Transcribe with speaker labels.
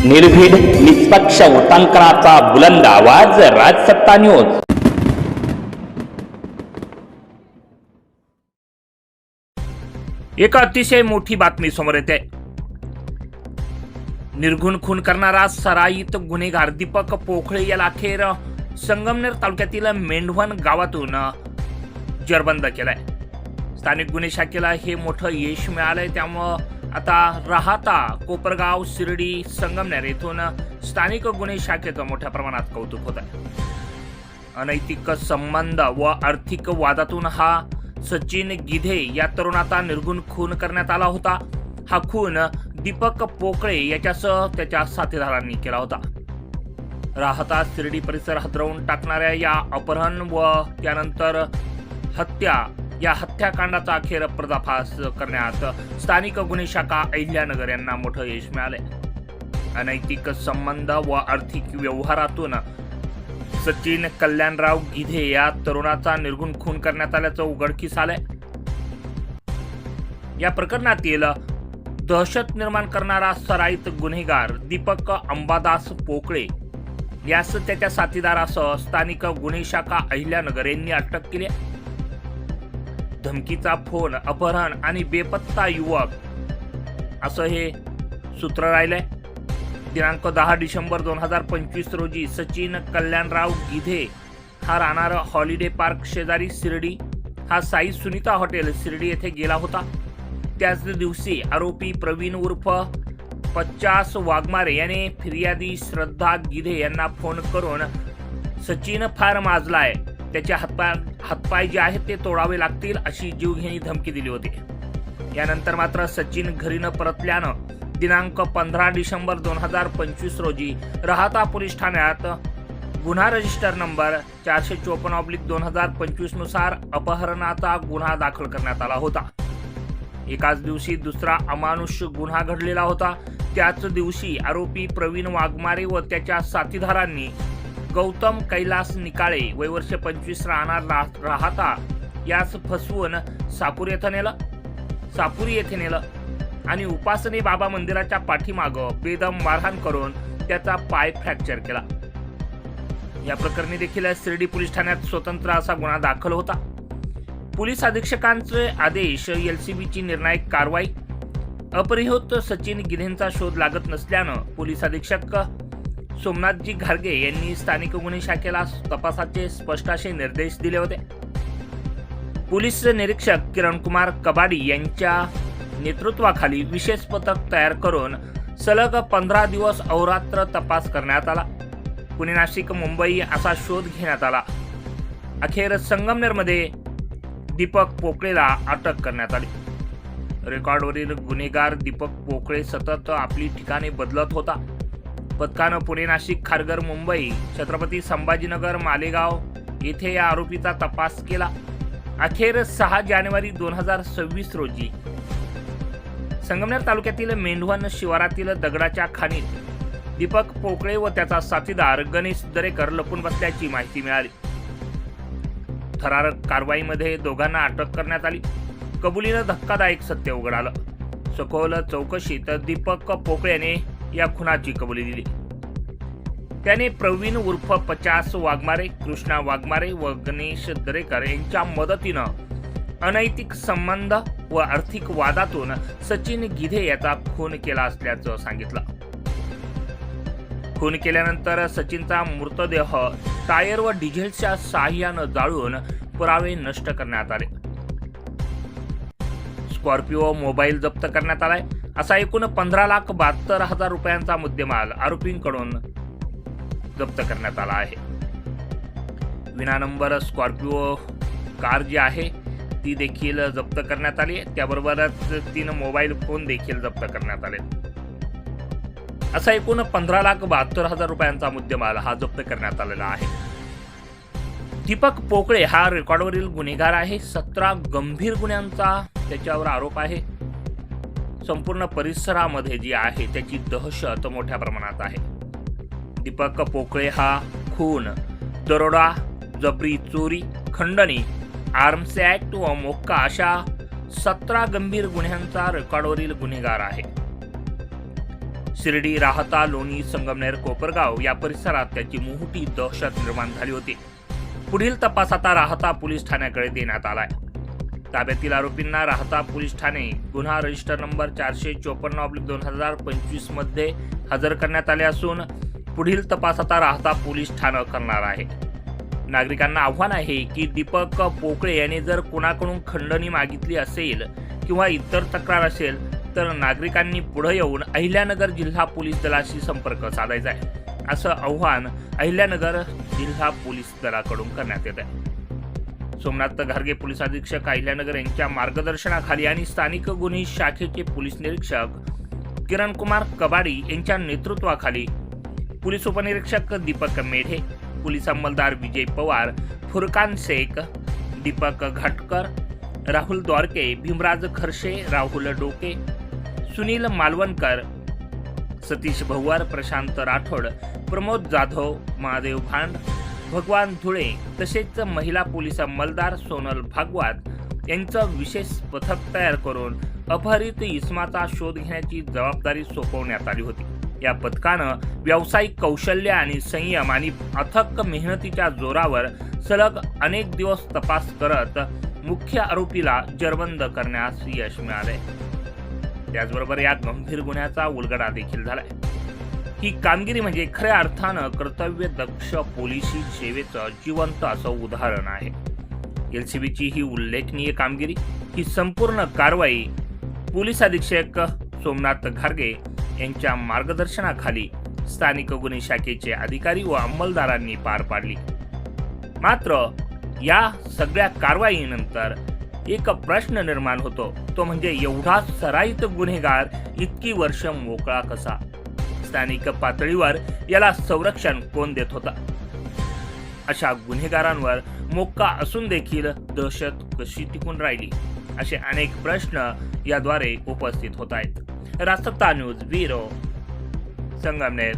Speaker 1: निर्भीड निष्पक्ष वृत्तांकनाचा बुलंद आवाज राजसत्ता न्यूज।
Speaker 2: एक अतिशय मोठी बातमी समोर येते। निर्घुण खून करणारा सराईत गुन्हेगार दीपक पोखळे याला अखेर संगमनेर तालुक्यातील मेंढवण गावातून जेरबंद केलाय। स्थानिक गुन्हे शाखेला हे मोठं यश मिळालंय। त्यामुळे आता राहाता, कोपरगाव, शिर्डी, संगमनेर येथून स्थानिक गुन्हे शाखेचं मोठ्या प्रमाणात कौतुक होत आहे। अनैतिक संबंध व आर्थिक वादातून हा सचिन गिधे या तरुणाचा निर्घुण खून करण्यात आला होता। हा खून दीपक पोखळे याच्यासह त्याच्या साथीदारांनी केला होता। राहता शिर्डी परिसर हादरवून टाकणाऱ्या या अपहरण व त्यानंतर हत्या या हत्याकांडाचा अखेर पर्दाफाश करण्यात स्थानिक गुन्हे शाखा अहिल्यानगर यांना मोठं यश मिळाले। अनैतिक संबंध व आर्थिक व्यवहारातून सचिन कल्याणराव गिधे या तरुणाचा निर्घुण खून करण्यात आल्याचं उघडकीस आलंय। या प्रकरणातील दहशत निर्माण करणारा सराईत गुन्हेगार दीपक अंबादास पोखळे यास त्याच्या साथीदारासह स्थानिक गुन्हे शाखा अहिल्यानगर यांनी अटक केली। धमकीचा फोन, अपहरण आणि बेपत्ता युवक असं हे सूत्र राहिलंय। दिनांक 10 डिसेंबर 2025 रोजी सचिन कल्याणराव गिधे हा राहणार हॉलिडे पार्क शेजारी शिर्डी हा साई सुनीता हॉटेल शिर्डी येथे गेला होता। त्याच दिवशी आरोपी प्रवीण उर्फ 50 वाघमारे याने फिर्यादी श्रद्धा गिधे यांना फोन करून सचिन फार माजलाय, त्याचे हातपाय जे आहेत ते तोडावे लागतील अशी जीवघेणी धमकी दिली होती। यानंतर मात्र सचिन घरी न परतल्यानं दिनांक 15 डिसेंबर 2025 रोजी राहाता पोलीस ठाण्यात गुन्हा रजिस्टर नंबर 454/2025 नुसार अपहरणाचा गुन्हा दाखल करण्यात आला होता। एकाच दिवशी दुसरा अमानुष गुन्हा घडलेला होता। त्याच दिवशी आरोपी प्रवीण वाघमारे व त्याच्या साथीदारांनी गौतम कैलास निकाळे वय वर्ष 25 राहणार राहाता यास फसवून सापुरी येथे नेलं आणि उपासने बाबा मंदिराच्या पाठीमागं बेदम मारहाण करून त्याचा पाय फ्रॅक्चर केला। या प्रकरणी देखील शिर्डी पोलीस ठाण्यात स्वतंत्र असा गुन्हा दाखल होता। पोलीस अधीक्षकांचे आदेश, एलसीबीची निर्णायक कारवाई, अपहृत सचिन गिधेंचा शोध लागत नसल्यानं पोलीस अधीक्षक सोमनाथजी घारगे यांनी स्थानिक गुन्हे शाखेला तपासाचे स्पष्ट असे निर्देश दिले होते। पोलीस निरीक्षक किरण कुमार कबाडी यांच्या नेतृत्वाखाली विशेष पथक तयार करून सलग 15 दिवस अहोरात्र तपास करण्यात आला। पुणे, नाशिक, मुंबई असा शोध घेण्यात आला। अखेर संगमनेरमध्ये दीपक पोखळेला अटक करण्यात आली। रेकॉर्डवरील गुन्हेगार दीपक पोखळे सतत आपली ठिकाणे बदलत होता। पथकानं पुणे, नाशिक, खारघर, मुंबई, छत्रपती संभाजीनगर, मालेगाव येथे या आरोपीचा तपास केला। अखेर 6 जानेवारी 2026 रोजी संगमनेर तालुक्यातील मेंढवण शिवारातील दगडाच्या खाणीत दीपक पोखळे व त्याचा साथीदार गणेश दरेकर लपून बसल्याची माहिती मिळाली। थरारक कारवाईमध्ये दोघांना अटक करण्यात आली। कबुलीनं धक्कादायक सत्य उघड आलं। सखोल चौकशीत दीपक पोखळे याने या खुनाची कबुली दिली। त्याने प्रवीण उर्फ 50 वाघमारे, कृष्णा वाघमारे व गणेश दरेकर यांच्या मदतीनं अनैतिक संबंध व आर्थिक वादातून सचिन गिधे याचा खून केला असल्याचं सांगितलं। खून केल्यानंतर सचिनचा मृतदेह टायर व डिझेलच्या साहाय्यानं जाळून पुरावे नष्ट करण्यात आले। स्कॉर्पिओ मोबाईल जप्त करण्यात आलाय। असा एकूण 15,72,000 रुपयांचा मुद्देमाल आरोपींकडून जप्त करण्यात आला आहे। विना नंबर स्कॉर्पिओ कार जी आहे ती देखील जप्त करण्यात आली। त्याबरोबरच 3 मोबाईल फोन देखील जप्त करण्यात आले। असा एकूण 15,72,000 रुपयांचा मुद्देमाल हा जप्त करण्यात आलेला आहे। दीपक पोखळे हा रेकॉर्डवरील गुन्हेगार आहे। 17 गंभीर गुन्ह्यांचा त्याच्यावर आरोप आहे। संपूर्ण परिसरामध्ये जी आहे त्याची दहशत मोठ्या प्रमाणात आहे। दीपक पोखळे हा खून, दरोडा, जबरी चोरी, खंडणी, आर्म्स ऍक्ट व मोक्का अशा 17 गंभीर गुन्ह्यांचा रेकॉर्डवरील गुन्हेगार आहे। शिर्डी, राहता, लोणी, संगमनेर, कोपरगाव या परिसरात त्याची मोठी दहशत निर्माण झाली होती. पुढील तपास आता राहता पोलीस ठाण्याकडे देण्यात आलाय. ताब्यातील आरोपींना राहता पोलीस ठाणे गुन्हा रजिस्टर नंबर 454/2025 मध्ये हजर करण्यात आले असून पुढील तपास आता राहता पोलीस ठाणं करणार आहे. नागरिकांना आव्हान आहे की दीपक पोकळे यांनी जर कोणाकडून खंडणी मागितली असेल किंवा इतर तक्रार असेल तर नागरिकांनी पुढे येऊन अहिल्यानगर जिल्हा पोलीस दलाशी संपर्क साधायचा आहे, असं आव्हान अहिल्यानगर जिल्हा पोलीस दलाकडून करण्यात येत आहे. सोमनाथ घारगे पोलीस अधीक्षक अहिल्यानगर यांच्या मार्गदर्शनाखाली आणि स्थानिक गुन्हे शाखेचे पोलीस निरीक्षक किरण कुमार कबाडी यांच्या नेतृत्वाखाली पोलीस उपनिरीक्षक दीपक मेढे, पोलीस अंमलदार विजय पवार, फुरकान शेख, दीपक घाटकर, राहुल द्वारके, भीमराज खरशे, राहुल डोके, सुनील मालवणकर, सतीश भव्वार, प्रशांत राठोड, प्रमोद जाधव, महादेव भांड, भगवान धुळे तसेच महिला पोलीस अंमलदार सोनल भागवत यांचं विशेष पथक तयार करून अपहरित इसमाचा शोध घेण्याची जबाबदारी सोपवण्यात आली होती. या पथकानं व्यावसायिक कौशल्य आणि संयम आणि अथक मेहनतीच्या जोरावर सलग अनेक दिवस तपास करत मुख्य आरोपीला जेरबंद करण्यास यश मिळाले. त्याचबरोबर या गंभीर गुन्ह्याचा उलगडा देखील झालाय. ही कामगिरी म्हणजे खऱ्या अर्थानं कर्तव्य दक्ष पोलिसी सेवेचं जिवंत असं उदाहरण आहे. एलसीबीची ही उल्लेखनीय कामगिरी, ही संपूर्ण कारवाई पोलीस अधीक्षक सोमनाथ घारगे यांच्या मार्गदर्शनाखाली स्थानिक गुन्हे शाखेचे अधिकारी व अंमलदारांनी पार पाडली. मात्र या सगळ्या कारवाईनंतर एक प्रश्न निर्माण होतो, तो म्हणजे एवढा सराईत गुन्हेगार इतकी वर्ष मोकळा कसा? स्थानिक पातळीवर याला संरक्षण कोण देत होता? अशा गुन्हेगारांवर मोक्का असून देखील दहशत कशी टिकून राहिली? असे अनेक प्रश्न याद्वारे उपस्थित होत आहेत. रासत्ता न्यूज ब्युरो, संगमनेर.